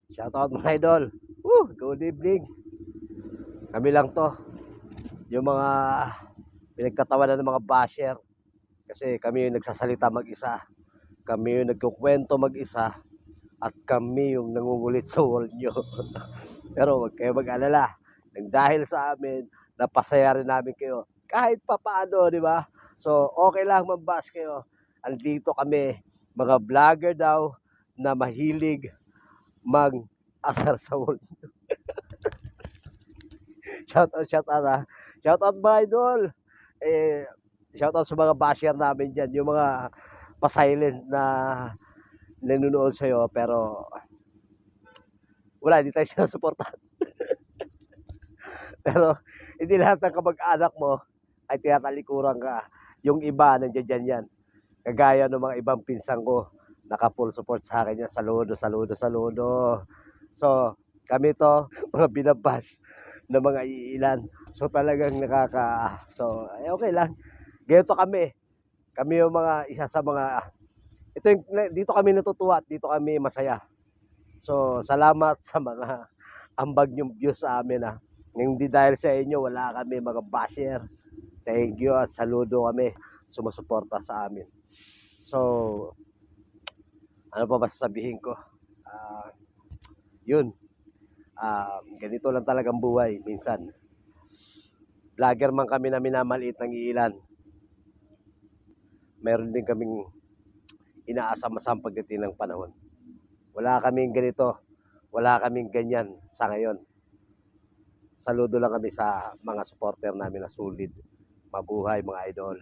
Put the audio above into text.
Shoutout mga idol. Good evening. Kami lang to. Yung mga pinagtatawanan ng mga basher. Kasi kami yung nagsasalita mag-isa. Kami yung nagkukwento mag-isa. At kami yung nangungulit sa wall nyo. Pero huwag kayo mag-alala. Nang dahil sa amin, napasaya rin namin kayo. Kahit pa paano, di ba? So, okay lang mag-bash kayo. Andito kami, mga vlogger daw, na mahilig mag-asar sa wall. Shout out ha. Shout out mga idol. Eh, shout out sa mga basher namin dyan. Yung mga pa-silent na nanonood sa'yo. Pero wala, hindi tayo sinusuportahan. Pero hindi lahat ng kamag-anak mo ay tinatalikuran ka. Yung iba, nandiyan dyan yan. Kagaya ng mga ibang pinsang ko, naka-full support sa akin yan. Saludo, saludo, saludo. So, kami to, mga binabash na mga iilan. So, talagang So, okay lang. Ganito kami. Kami yung mga isa sa mga... dito kami natutuwa at dito kami masaya. So, salamat sa mga ambag yung views sa amin ha. Hindi dahil sa inyo, wala kami mga basher. Thank you at saludo kami sumusuporta sa amin. So, ano pa ba sasabihin ko? Uh, yun. Ganito lang talagang buhay minsan. Vlogger man kami na minamaliit ng ilan. Meron din kaming inaasam-asam pagdating ng panahon. Wala kaming ganito. Wala kaming ganyan sa ngayon. Saludo lang kami sa mga supporter namin na solid. Mabuhay mga idol.